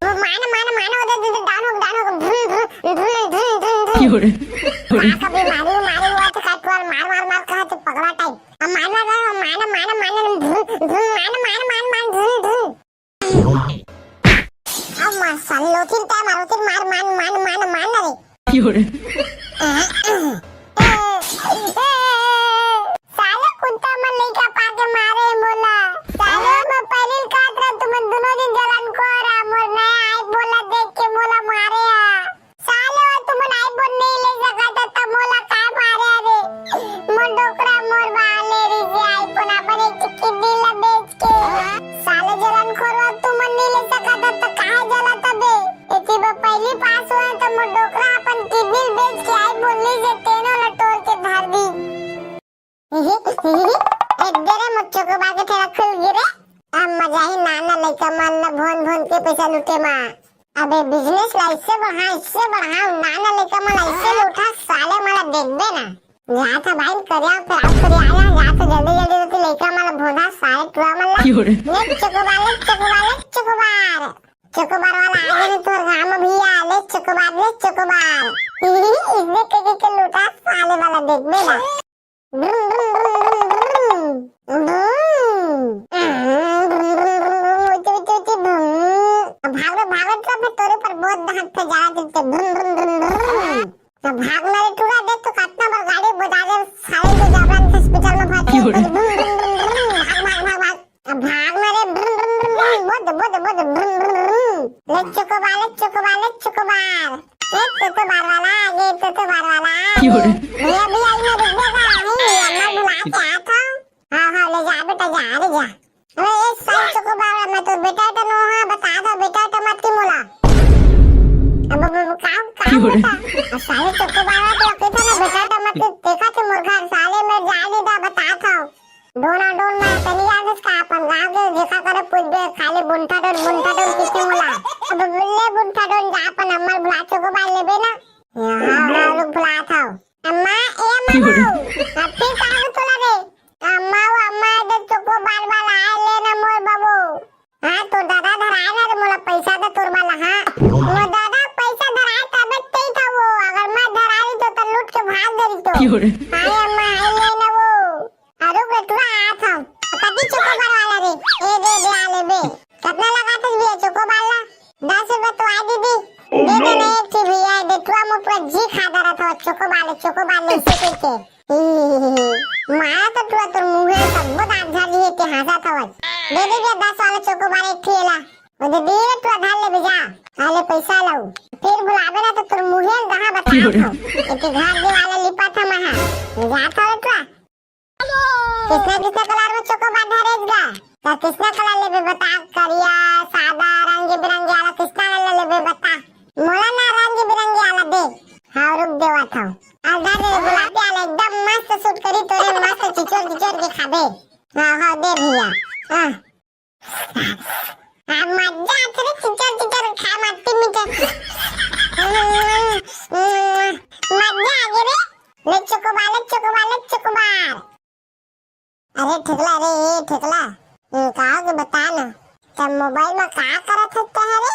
माना माना माना उधर डानो डानो कभी मारी मारी हुआ तो काटवाल मार मार मार कहा तो पगला टाइप अब माना माना माना माना माना माना माना अब मसाले लोटिन ता मारोतिन मार मान मान मान मान रे साले कुत्ता मन नहीं का पाके मारे बोला साले मैं पहले काट रहा तुम दोनों दिन जलन को रहा मोर नया आई बोला देख के बोला मारे साले तुम आई बोल नहीं ले सका था मोला का मारे रे मोर डोकरा मोर वाले रे आई पुना बने चिक्की दिल बेच के साले जलन को रहा तुम नहीं ले सका था कहां जला तबे इतनी पहली पास हुए तो मोर डोकरा अपन की दिल बेच के आई बोलने से तेनो लटोर के धार दी इधर मुच्चो को बाके तेरा खुल गिरे अब मजा ही नाना लइका मन ना भोन भोन के पैसा लूटे मां अबे बिजनेस ला इससे बढ़ा नाना लइका मन ऐसे लूटा साले मला देखबे ना जा था भाई करिया फिर आप करिया आया जा तो जल्दी जल्दी लइका मला भोना साले टुआ मन ला ले चकोबार वाला आगे ने तोर गांव भी आले चकोबार इसने के लूटा साले वाला देखबे ना भागत तो फिर तोरे पर बहुत हाथ पे जा देते भाग मारे टूरा देख तो कितना बार गाड़ी बजा दे साले को जाबरान हॉस्पिटल में भाग भाग मारे बोद ले चकोबार तो बार वाला आगे तो बार वाला भैया भैया मैं रुक देगा नहीं अम्मा बुला के आया था हां ले जा बेटा जा रे जा अरे ये साल चकोबार मैं तो बेटा तो नो हां बता दो बेटा तो मत की मोला अब काम बेटा साले चकोबार तो कहता ना बेटा तो मत देखा थे मुर्गा साले में जाली दा बता था डोना डोन में तनी याद इसका अपन गांव के देखा करे पूछ दे खाली बुंठा डोन किसने मोला अब बुल्ले बुंठा डोन जा अपन अम्मा बुला चकोबार लेबे ना हां लोग बुला था अम्मा फिर कहां तोला रे अम्मा दे चकोबार वाला आए ले ना मोर बाबू हां तो दादा धराए ना रे मोला पैसा दे तोर वाला हां वो दादा पैसा धराए तबे ते था वो अगर मैं धराई तो लूट के भाग देरी तो हां अम्मा आए ले ना वो अरे बेटुआ आया था कभी चकोबार वाला रे ए दे आले बे कितना लगाते भी चकोबार ला 10 रुपए तो आ दीदी दे देना एक थी भैया बेटुआ मो पूरा जी खा रहा था चकोबार ले से के मारा तो टुआ तो मुंह सब दांत झाड़ी है के हंसा था दे दे 10 वाला चकोबार एक थीला दे दे टुआ धार ले बेजा आले पैसा लाऊ फिर बुलावे ना तो तोर मुंह कहां बता था एक घर दे वाला लिपा था महा जा था टुआ कितना कलर में चकोबार धरेगा तो कितना कलर लेबे बता करिया सादा रंग बिरंगे वाला कितना कलर लेबे बता मोला ना रंग बिरंगे वाला दे हां रुक देवा था आधा दे गुलाबी वाला एकदम मस्त सूट करी तोरे मस्त चिचोर के खाबे हां दे भैया हां मजा तेरे चिचोर खा मत मीठे मजा आ गई रे ले चकोबार अरे ठेकला कहा के बता ना तब मोबाइल में क्या करत होता है रे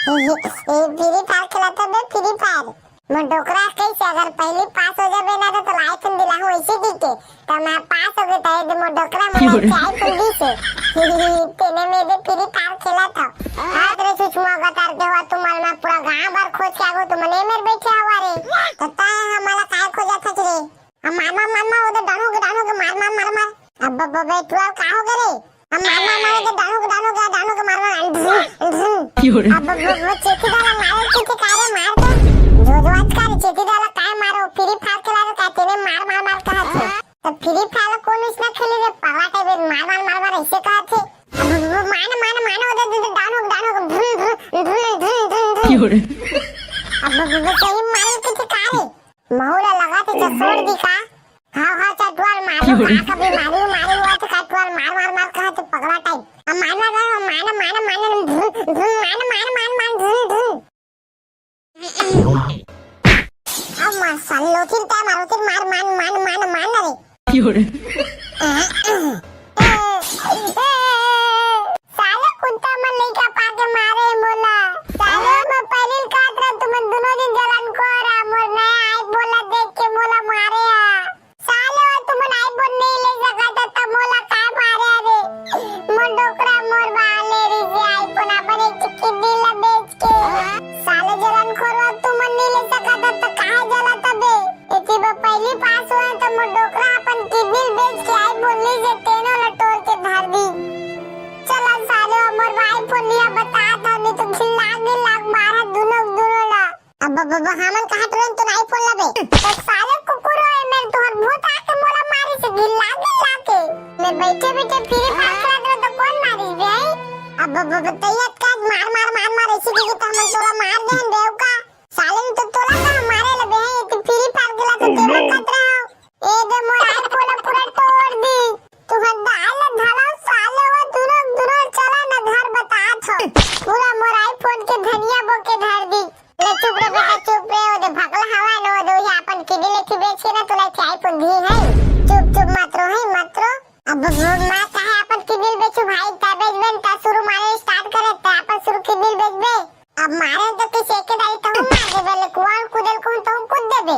फ्री फायर खेलता बे फ्री फायर मैं डोकरा कैसे अगर पहली पास हो जाबे ना तो आईफोन दिला हूं ऐसे दिखे तो मैं पास हो गया था ये डोकरा मैं आईफोन दी से तेने में भी फ्री फायर खेला था आज रे सुषमा गतार के हुआ तुम्हारे में पूरा गांव भर खोज के आगो तुम ने मेरे बैठे हुआ रे तो ता हमारा काय खोजा था रे हम मामा उधर डानो के मार अब बेटुआ का हो गए हम मामा के डानो के मार अब चेती डाला मार के कारे मार दो जो आज का चेती डाला काय मारो फ्री फायर खेला तो कहते ने मार कहा थे तो फ्री फायर कौन इसने खेली रे पगला टाइप मार ऐसे कहा थे अब माना उधर डानो अब सही मार के कारे महुला लगा थे छोड़ दी का हां चटवाल मारो कभी मारी हुआ तो चटवाल मार कहा तो पगला टाइप अब माना अब मसाले लोटिन ता मारोतिन मार रे साले कुत्ता मन नहीं का पाके मारे बोला किडनी ला बेच के साले जलन खोरवा तू मन नहीं ले सका था तो काहे जला तबे एती बा पहली पास हुआ तो मो डोकरा अपन किडनी बेच के आई बोलनी जे तेनो ला तोड़ के धर दी चला साले अमर भाई फोनिया बता था नहीं तो खिला मारा दुनो ला अब हमन कहा तुरंत तो नहीं फोन लबे तो साले कुकुरो है मेरे तोहर भूत आके मोला मारी से गिल्ला के मैं बैठे फ्री फायर खेलत रह तो कौन मारी बे अब तैयत का मार ऐसे की तो हम तोला मार देन देव का साले ने तो तोला का मारे लबे है तो फ्री फायर खेला तो तेरा खतरा हो ए दे मोरा पूरा तोड़ दी तू हदाल धाला साले वो दुनो चला ना घर बता छो पूरा मोरा फोन के धनिया बोके धर दी ले चुप रे बेटा चुप रे ओ दे भगला हवा नो दो या अपन किडी लेके बेच के ना तोला चाय पुन दी है चुप मत रो अब मां कहे अपन किडी बेचो भाई तबेज बन ता शुरू मारे स्टार्ट करे ता अपन शुरू किडी बेच बे अब मारे तो किसी के दाई तो हम मार दे ले कुआं कुदल को तो हम कूद दे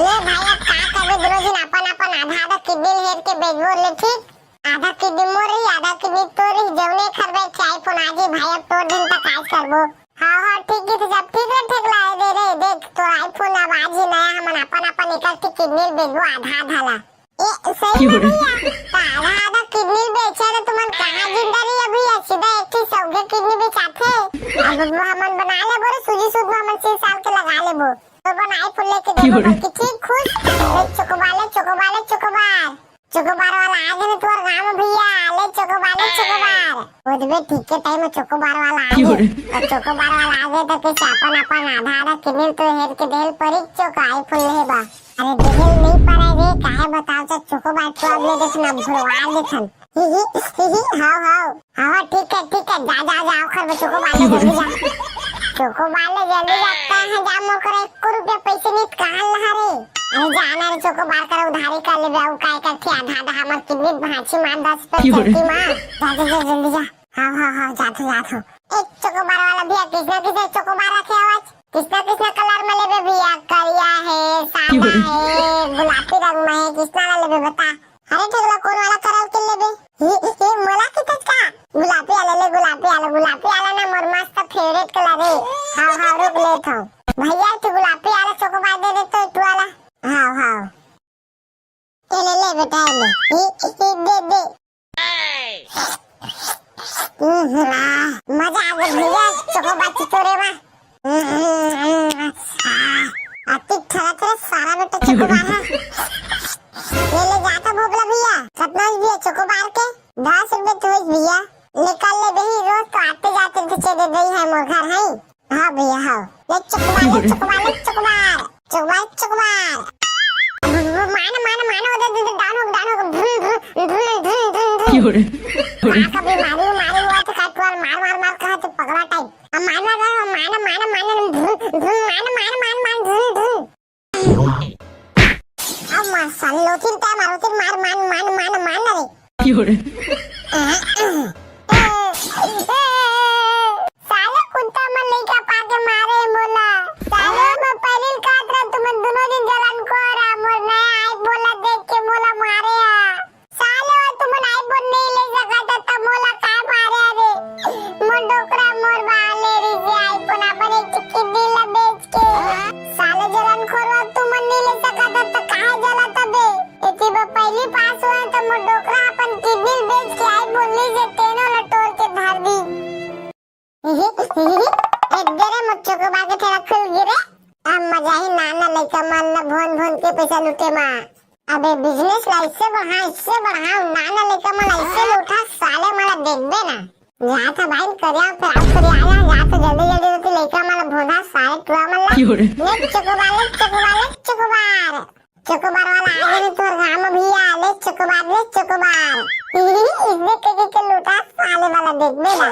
ले भाई अब का करे दोनों दिन अपन आधा किडी हेर के बेचबो ले ठीक आधा किडी मोरी आधा किडी तोरी जवने खरबे चाय पुन आजी भाई अब तोड़ दिन तक काज करबो हां ठीक है तो जब ठीक ला दे रे देख तो आईफोन अब आज ही नया हमन अपन इकट्ठी किडनी बेचबो आधा ला ए सही है आधा किडनी बेचे तो तुमन कहां जिंदा रही अभी सीधा एक ही सौगे किडनी बेचाथे अब हमन बना ले बोरे सूजी सूद हमन 6 साल के लगा लेबो तो बनाई फुल लेके देबो कि ठीक खुश चोकोबार वाला आ गए तोर गांव में भैया ले चोकोबार ओदबे ठीक के टाइम में चोकोबार वाला आ गए और चोकोबार वाला आ गए तो के अपन आधा किडनी तो हेर के देल परी चोकाई फुल लेबा अरे देल नहीं पड़े रे काहे बताओ तो चोकोबार तो अब ले देखना भरवा देखन हां ठीक है जा खर चोकोबार ले जल्दी जा चोकोबार ले जल्दी जाता है जा मोकर 1 रुपया पैसे नहीं कहां लहा रे अरे जाना रे चोकोबार कर उधारी कर ले बाऊ काय करथी आधा हमर किडनी भांची मार 10 पे करती मां जा जल्दी जा हां जाथो एक चोकोबार वाला भैया किसने चोकोबार रखे आवाज किसना कलर में लेबे भैया करिया है सादा है गुलाबी रंग में है किसना लेबे बता अरे ठगला कौन वाला करल के लेबे ये मोला कितज का गुलाबी वाला ना मोर मस्त फेवरेट कलर है हां रुक ले था भैया तू गुलाबी वाला चोकोबार दे तो तू वाला हां ले बेटा ले दे मजा आ गया भैया चोकोबार चितोरे में अति थोड़ा सारा बेटा चोकोबार है ले जाता भोगला भैया कितना भैया चोकोबार के 10 रुपए तो भैया निकाल ले बही रोज तो आते जाते पीछे दे दई है मोर घर है हां भैया हां ले चोकोबार मानो दे डानो कभी मारी हुआ तो काटवाल मार कहा तो पगला टाइप अब मारना अब मसालो तीन ता मारो मान रे साले कुत्ता मन लेके पाके मारे मोला साले मैं पहले काट रहा तुम दोनों दिन जलन को रहा मोर नया आई बोला देख के मोला मारे साले तुम आई बोल नहीं ले सका था तब मोला का मारे रे मोर डोकरा मोर बाले रे आई पुना बने किडनी ला बेच के साले जलन खोरवा तुम नहीं ले सका था तो काहे जला तबे एती बा पहली पास हुआ तो मोर डोकरा अपन किडनी बेच के आई बोलनी जे तेनो ला तोड़ के धर दी एदरे मुच्चो को बाके तेरा खुल गिरे अब मजा ही नाना लइका मन ना भोन के पैसा लूटे मां अबे बिजनेस ला इससे बढ़ा नाना लइका मन ऐसे लूटा साले मला देखबे ना जा था भाई करिया फिर आप करिया आया जा तो जल्दी तो लइका मला भोना साले टुआ मला ले चोकोबार वाला आ गए तोर गांव में भैया ले चोकोबार इसने के लूटा साले वाला देखबे ना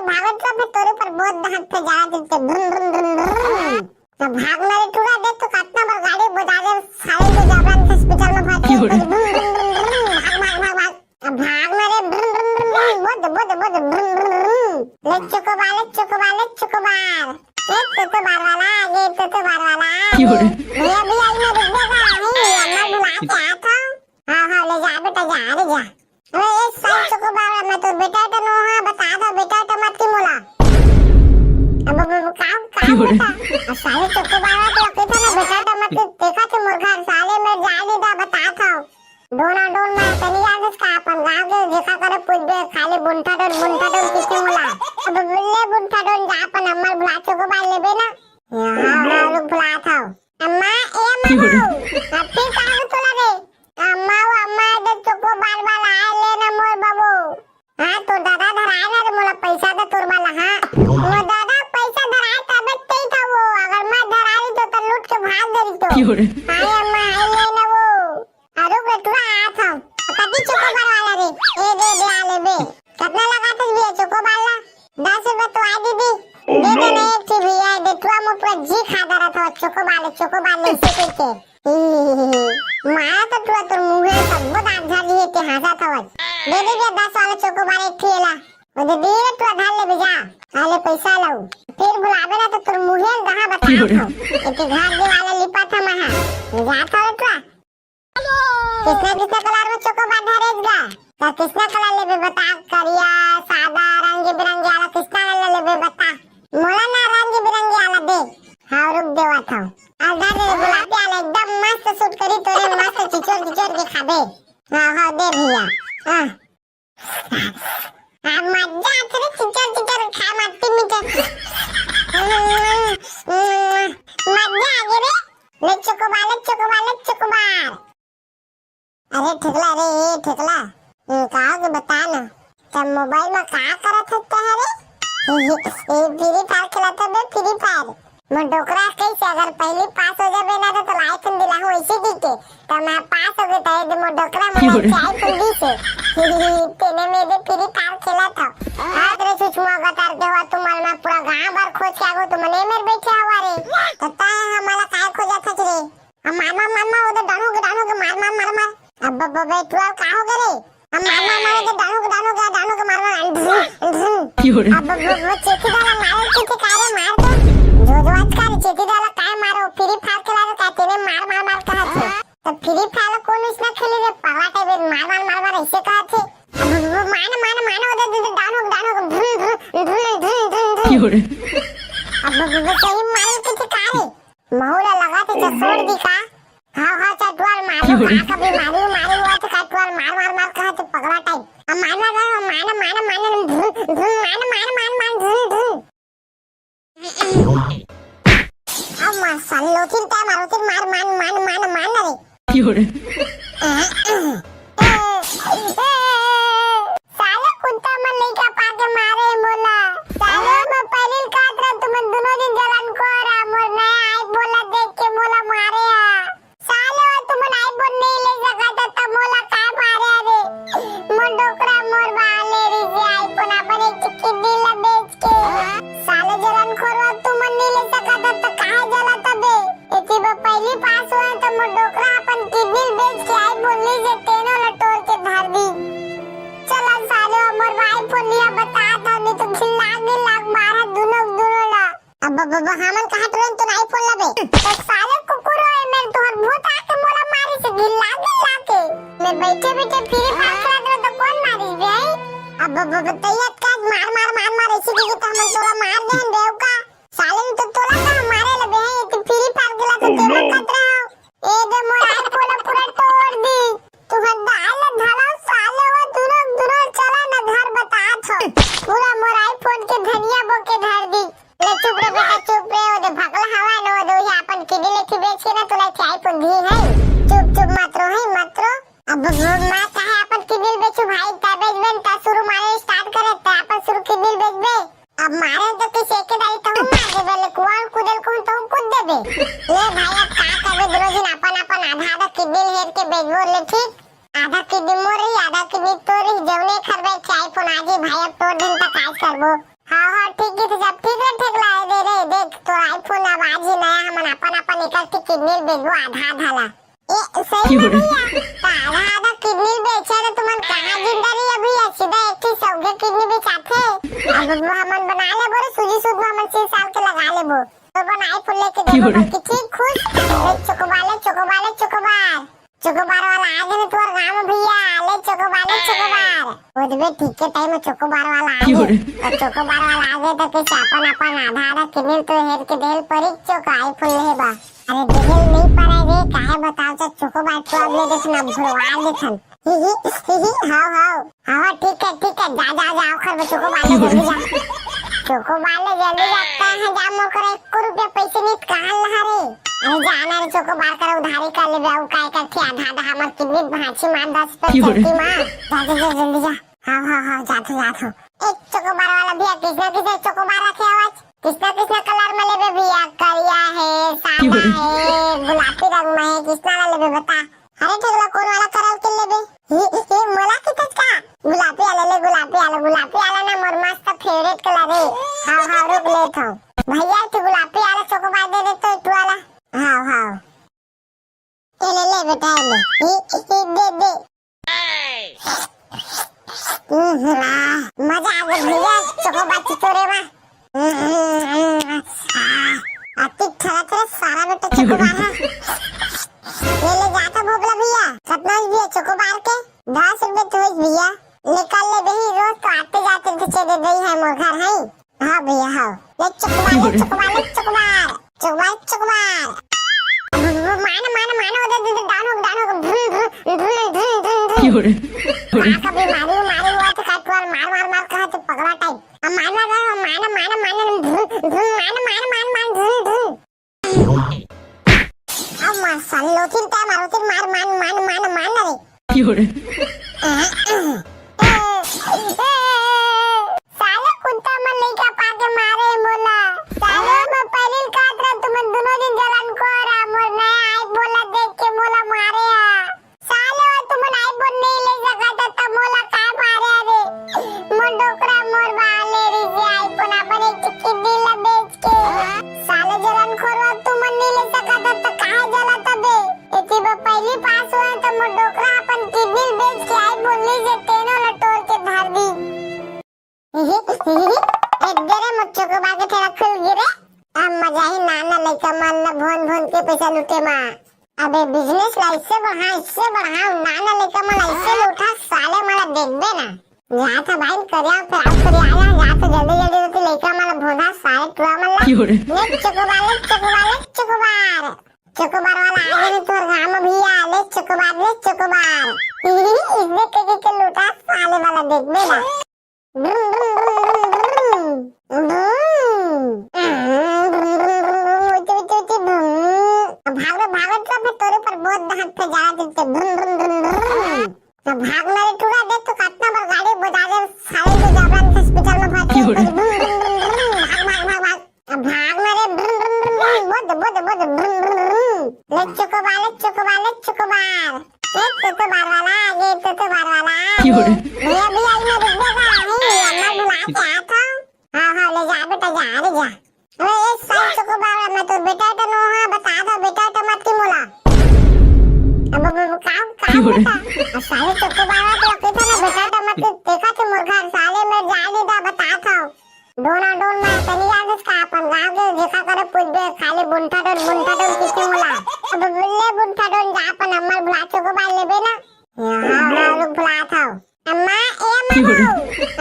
भागत तो तोरे पर बहुत दहक पे जा देते भागना रे टूरा देख तो कितना बार गाड़ी बजा दे साले को जबरन हॉस्पिटल में भागना रे ले चोकोबार वाला आगे तो बार वाला भैया भी आई में रुक गया है अम्मा बुला के आया था रे जा। अबे ये साइड चोकोबार मैं तो बेटा तो नो हां बता दो बेटा तो मत की मोला। अब काम बेटा साले चोकोबार तो कहता ना बेटा तो मत देखा तो मुर्गा साले में जाली दा बता था डोना डोन में तनी याद इसका अपन गांव के देखा करे पूछ दे खाली बुंठा डोन किसने मोला। अब बोले बुंठा डोन जा अपन अम्मा बुला चोकोबार लेबे ना हां लोग बुला था अम्मा ए अम्मा अब फिर कहां तो लगे अम्मा दे चोकोबार वाला आए ले ना मोर बाबू। हां तो दादा धराए ना रे मोला पैसा दे तोर वाला। हां वो दादा पैसा धराए तब ते था वो अगर मैं धराई तो लूट के भाग देरी तो हां अम्मा आए ले ना वो अरे बेटुआ आ था कभी चोकोबार वाला रे ए दे आ ले बे कितना लगाते भी चोकोबार ला 10 रुपए तो आ दीदी दे दे ना एक थी भैया बेटुआ मो पूरा जी खा रहा था चोकोबार ले से के मारा तो तू मुंह सब दांत झाड़ी है ते हंसा था दे दे 10 वाला चोकोबार एक थीला वो दे दे तू धार ले बेजा आले पैसा लाऊ फिर बुलावे ना तो तोर मुंह कहां बता था एक घर दे वाला लिपा था महा जा था तू किसना कलर में चोकोबार धरेगा तो किसना कलर लेबे बता करिया सादा रंग बिरंगे वाला किसना लेबे बता मोला ना रंग बिरंगे वाला दे हां रुक देवा था आधा रे गुलाबी वाला एकदम मस्त सूट करी तोरे मस्त चिचोर के खाबे। हां दे भैया हां मजा आते रे चिचोर खा मत मीठे मजा आ गई रे ले चोकोबार अरे ठेकला रे ठेकला कहा के बता ना तब मोबाइल में का करत है रे ये फ्री फायर खेलता बे फ्री फायर मैं डोकरा कैसे अगर पहले पास हो जाबे ना तो आईफोन दिला हो ऐसे दी के तो मैं पास हो गए तो मैं डोकरा में आईफोन दी से तेने में दे फ्री फायर खेला था हाथ रे सुषमा गतार के हुआ तुम मैं पूरा गांव भर खोज के आगो तुम ने मेरे बैठे हुआ रे पता है हमारा काय खोजा था रे हम मामा उधर डानो के मार अब बेटुआ का हो गए रे हम मामा के डानो के मार अब चेती डाला मारे के कारे मार दो जो आज का चेती डाला काय मारो फ्री फायर खेला तो कहते ने मार कहा थे तो फ्री फायर कौन इसने खेले रे पावा टाइप मार ऐसे कहा थे मान उधर डानो अब सही मारे के कारे महुला लगा थे छोड़ दी का हां चटवाल मारो कभी मारी हुआ तो चटवाल मार कहा तो पगला टाइप अब मान अब मसल लोथिन ता मारोथिन मार रे साले कुत्ता मन लेके पाके मारे मोला साले मैं पहले काट रहा तुम दोनों दिन जलन को रहा मोर नया आई बोला देख के मोला मारे साले तुम आईफोन नहीं ले सका था मोला का मारे रे मोर डोकरा मोर वाले रे आईफोन अपन एक चिक्की दिला बेच के साले जलन खोरवा तुम नहीं ले सका था तो काहे जला तबे एती पहली पास हुए तो मोर डोकरा अपन किडनी बेच के आईफोन ले जे तेनो लटोर के धार दी चला साले मोर आईफोन लिया बता था नहीं तो खिला मारा दोनों ला अब हमन कहा तुरंत तो आईफोन लबे तो साले कुकुर है मैं तोहर भूत आके मोला मारी से गिल्ला के मैं बैठे फ्री फायर खेलत रह तो कौन मारी बे अब तैयत का मार ऐसे की तो हम तोला मार देन देव का साले तो तोला का मारे लबे है तो फ्री फायर खेला तो तेरा कत रहा ए दे मोर आईफोन पूरा तोड़ दी तू हदाल धला साले वो दोनों चला ना घर बता छो पूरा मोर आईफोन के धनिया बो के धर दी ले चुप रे बेटा चुप रे ओदे भगला हवा नो दो ही अपन किडी लेके बेच के ना तोला आईफोन दी है चुप मात्रो अब मां कहे अपन किडी बेचू भाई तबेज बन ता शुरू मारे स्टार्ट करे ता अपन शुरू किडी बेच बे अब मारे तो किसी के दाई तो मार दे बेले कुआं कुदल को तो कूद दे बे ले भाई अब का करे दोनों दिन अपन आधा किडी हेर के बेचबो ले ठीक आधा किडी मोरी आधा किडी तोरी जवने खरबे आईफोन आजे भाई अब तोड़ दिन तक आज करबो हां ठीक है तो जब ठीक रे ठेकला दे रे देख तो आईफोन अब आज ही नया हमन अपन निकल किडनी बेचबो आधा ला ए सही है आधा किडनी बेचे तो तुमन कहां जिंदा रही अभी सीधा एक ही सौगे किडनी बेचाथे अब हमन बना ले बोरे सूजी सूद हमन 6 साल के लगा लेबो तो बन आईफोन लेके देबो कि ठीक खुश चोकोबार चोकोबार वाला आ गए तोर गांव में भैया ले चोकोबार ओदबे ठीक के टाइम में चोकोबार वाला आ गए और चोकोबार वाला आ गए तो किस अपन आधा आधा किने तो हेर के देल परी चोको आईफोन ले बा अरे देल नहीं पारे रे काहे बताओ तो चोकोबार तो अब ले देखना भरवा देखन ही हां ठीक है जा खर चोकोबार ले जल्दी जा चोकोबार ले जल्दी जाता है जा मोर करे 1 रुपया पैसे नहीं कहां लहा रे अरे जाना रे चोकोबार कर उधारी कर ले बेउ काय करके आधा हमर किडनी भांची मार 10 पे चलती मां जा जल्दी जा हां जात एक चोकोबार वाला भैया किसने चोकोबार रखे आवाज किसना कलर में लेबे भैया करिया है सादा है गुलाबी रंग में है किसना लेबे बता अरे ठगला कौन वाला करल के लेबे ये मोला कितत का गुलाबी वाला ना मोर मस्त फेवरेट कलर है हां रुक ले थो भैया तू गुलाबी वाला चोकोबार दे दे तो तू वाला हां ले बेटा ले दे मजा आ गया भैया चोकोबार चितोरे में अति थोड़ा सारा बेटा चोकोबार है ले जाता भोगला भैया कितना भैया चोकोबार के 10 रुपए तो भैया निकाल ले बही रोज तो आते जाते खींचे दे गई है मोर घर है हां भैया हां ले चोकोबार मानो दे डानो कभी मारी हुआ तो काटवार मार कहा तो पगला टाइप अब मानो अब मार लोथिन ता मारोतिन मार रे क्यों साले कुत्ता मन लेके पाके मारे बोला साले मैं पहले काट रहा तुम दोनों दिन जलन को रहा मोर नया आई बोला देख के मोला मारे साले तुम आई बोल नहीं ले सका था मोला का मारे रे मोर डोकरा मोर बाले रे आई पुन अपन एक चिक्की दिला बेच के साले जलन खोरवा तुम नहीं ले सका था तो काहे जला तबे इतनी बार पहली पास हुए तो मोर डोकरा अपन किडनी बेच के आई बोलने से तेनो लटोर के धार दी एक देरे मुच्चो को बाके तेरा खुल गिरे अब मजा ही नाना लइका मन न भोन के पैसा लूटे मां अबे बिजनेस ला इससे बढ़ा नाना लइका मन ऐसे लूटा साले मला देखबे ना जा था भाई करिया फिर आप करिया आया जा तो जल्दी तो लइका मला भोना साले टुआ मन ले चोकोबार वाला आ गए तोर गांव में भैया ले चोकोबार इसने के लूटा साले वाला देखबे ना भागत तो तोरे पर बहुत दहक पे जा देते तो भागना रे टूरा दे तो कितना बार गाड़ी बजा दे साले को जबरन हॉस्पिटल में भर्ती भागना रे बोद चोकोबार वाला आगे चोकोबार वाला भैया आई ना रुक जा अम्मा बुला के आता हां ले जा बेटा जा रे जा अरे ये साल चोकोबार मैं तो बेटा तो नो हां बता दो बेटा तो मत की मोला अब काम बेटा साले चोकोबार तो कहता ना बेटा तो मत देखा तो मोर घर साले में जाली दा बता था डोना डोन में तनी याद इसका अपन गांव के देखा करे पुजबे खाली बुंठा डोन किसे मोला अब बोले बुंठा डोन जा अपन अम्मा बुला चोकोबार लेबे ना हां लोग बुला था अम्मा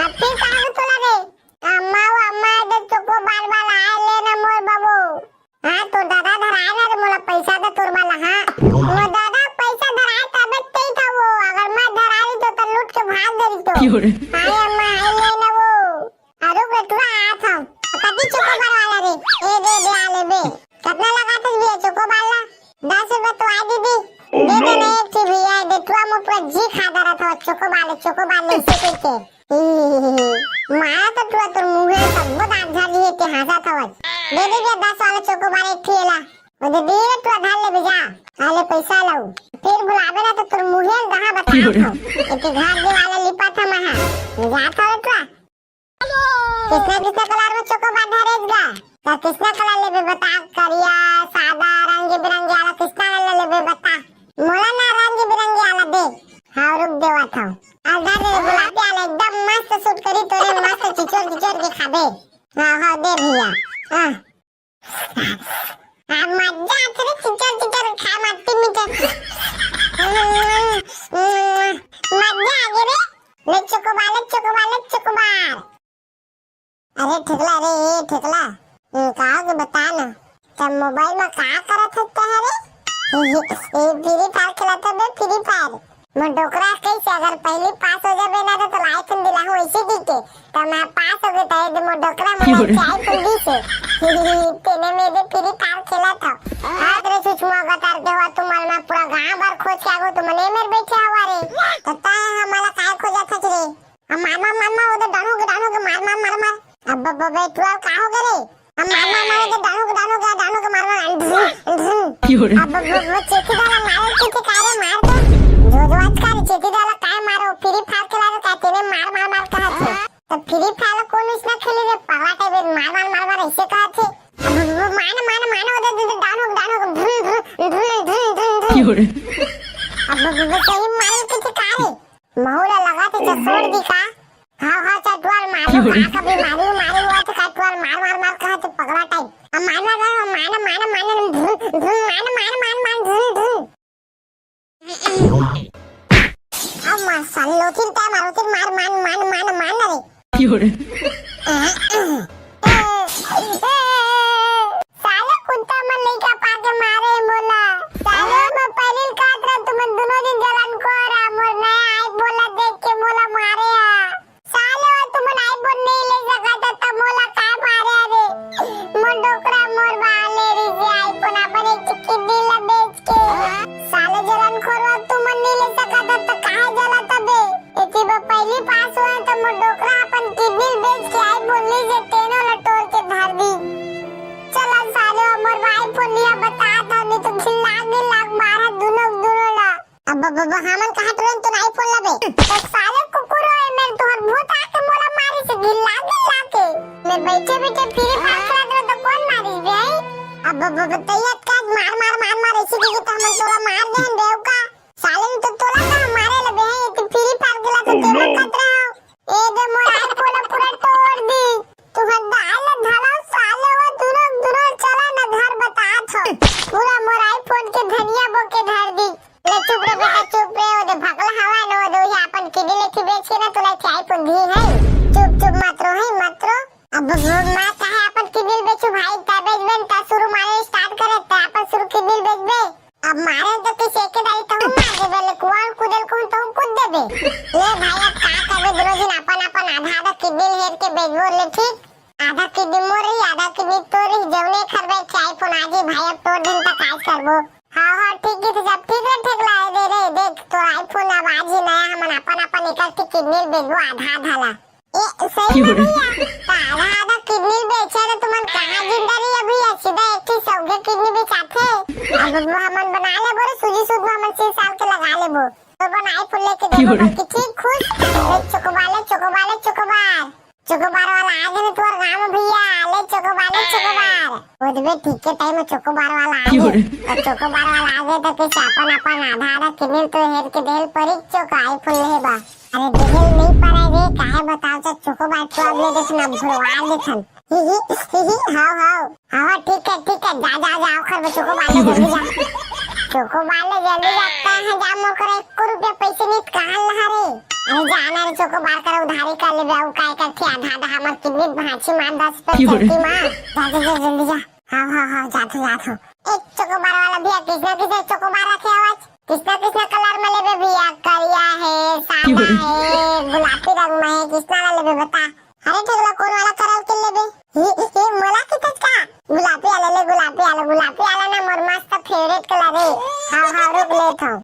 अब फिर कहां तोला रे अम्मा दे चोकोबार वाला आ ले ना मोर बाबू हां तो दादा धराए ना मोला पैसा दे तोर वाला हां वो दादा पैसा धराए तब ते था वो अगर मैं धराई तो लूट के भाग देरी तो हां अम्मा आ ले ना वो अरे बेटुआ आ था कभी चोकोबार वाला रे ए दे आ ले बे कितना लगाते भी चोकोबार ला 10 रुपए तो आ दीदी दे दे ना एक थी भैया बेटुआ मो पूरा जी खा रहा था चोकोबार ले से के मारा तो टुआ तोर मुंह में सब दांत झाड़ी है के हंसा था दे दे 10 वाला चोकोबार एक थीला वो दे दे टुआ धार ले बेजा आले पैसा लाऊ फिर बुलावे ना तो तोर मुंह में कहां बता था एक घर दे वाला लिपा था महा जा था टुआ किसने कलर में चोकोबार धरेगा तो किसने कलर लेबे बता करिया सादा रंग बिरंगी वाला किसने लेबे बता मोला ना रंग बिरंगी वाला दे हां रुक देवा था आधा दे गुलाबी वाला एकदम मस्त सूट करी तोरे मस्त चिचोर के खाबे हां दे भैया हां मजा तेरे चिचोर खा मत मीठे ठेकला कहा के बता ना तब मोबाइल में का करत हत्ता रे ये फ्री फायर खेलता बे फ्री फायर मैं डोकरा कैसे अगर पहले पास हो जाबे ना तो आईफोन दिला हूं ऐसे दी के तो मैं पास हो गए तो मैं डोकरा में आईफोन दी से तेने में दे फ्री फायर खेला था हाथ रे सुषमा गतार के हुआ तुम्हारे में पूरा गांव भर खोज के आगो तुम ने मेरे बैठे हुआ रे तो ता हमारा काय खोजा था रे मामा उधर डानो के मार अब बे तू का हो गए रे हम मामा उधर डानो के मार अब चेकी डाला मार के कारे मार दो जो आज का चेती डाला काय मारो फ्री फायर खेला तो कहते ने मार कहा थे तो फ्री फायर कौन इसने खेले रे पगला टाइप मार ऐसे कहा थे मान उधर डानो अब सही मार के थे कारे महुला लगा थे छोड़ दी का हां चटवाल मारो कभी मारी हुआ तो चटवाल मार कहा थे पगला टाइप अब मान लोथिन मार रे साले कुत्ता मन लइका पाके मारे मोला साले मैं पहले काट रहा तुम दोनों दिन जलन को रा मोर नया आई बोला देख के मोला मारे साले तुम आईफोन नहीं ले सकता तब मोला का मारे रे मोर डोकरा मोर वाले रे आईफोन अपन एक चिक्की दिल बेच के साले जलन खोर तुम नहीं ले सकता तो काहे जला तबे इति पहली पास हुआ तो मोर डोकरा अपन किडनी बेच के आईफोन ले जे तेनो लटोर के धर दी चला साले मोर आईफोन लिया बता था नहीं तो खिला मारा दोनों ला अब हमन कहा तुरंत तो आईफोन लबे तो साले कुकुरो है मेरे तोहर भूत आके मोला मारी से गिल्ला के मैं बैठे फ्री फायर खेला तो कौन मारी बे अब तैयार का मार ऐसे कि हम तोला मार देन देव का साले तो तोला का मारे लबे है तो फ्री फायर खेला तो तेरे खतरा ए दे मोर आईफोन पूरा तोड़ दी तू हदाल धाला साले वो दोनों चला ना घर बता थो पूरा मोर आईफोन के धनिया बोके धर दी ले चुप रे बेटा चुप रे ओदे भगला हवा नो दो ही अपन किडी लेके बेच के ना तोला आईफोन दी है चुप मत रो अब मैं कहे अपन किडी बेचू भाई तबेज बन ता शुरू मारे स्टार्ट करे ता अपन शुरू किडी बेच बे अब मारे तो किसी के दाई तो हम मार दे बेले कुआं कूदल को तो हम कूद देबे ले भाई अब का करबे दोनों दिन अपन आधा किडी हेर के बेचबो ले ठीक आधा किडी मोरे आधा किडी तोरी जवने खरबे के आईफोन आजे भाई अब तोड़ दिन तक आज करबो हां ठीक है तो जब ठीक ठेकला दे रे देख तो आईफोन अब आज ही नया हम अपन एक किडनी बेचबो आधा ला ए सही है आधा किडनी बेचे तो तुमन कहां जिंदा रही अभी सीधा एक ही सौगे किडनी बेचाथे अब हमन बना ले बोरे सूजी सूद हमन 6 साल के लगा लेबो तो बन आईफोन लेके देबो कि ठीक खुश चोकोबार वाला आ गए तोर गांव में भैया ले चोकोबार ओदबे ठीक के टाइम में चोकोबार वाला आ गए तो चोकोबार वाला आ गए तो किस अपन आधा किडनी तो हेर के देल परी चोक आईफोन लेबा अरे देल नहीं पड़ा रे काहे बताओ तो चोकोबार तो अब ले देखना भरवा देखन हां ठीक है जा खर चोकोबार ले जल्दी जा चोकोबार ले जल्दी जाता है जा मोर कर 1 रुपया पैसे नहीं कहां लहा रे अरे जाना रे चोकोबार कर उधारी कर ले बेउ काय करथि आधा हमर किडनी भांची मार 10 पे चलती मां जा जल्दी जा हां जाथो एक चोकोबार वाला भैया किसने चोकोबार रखे आवाज किसना कलर में लेबे भैया करिया है सादा है गुलाबी रंग में है किसना लेबे बता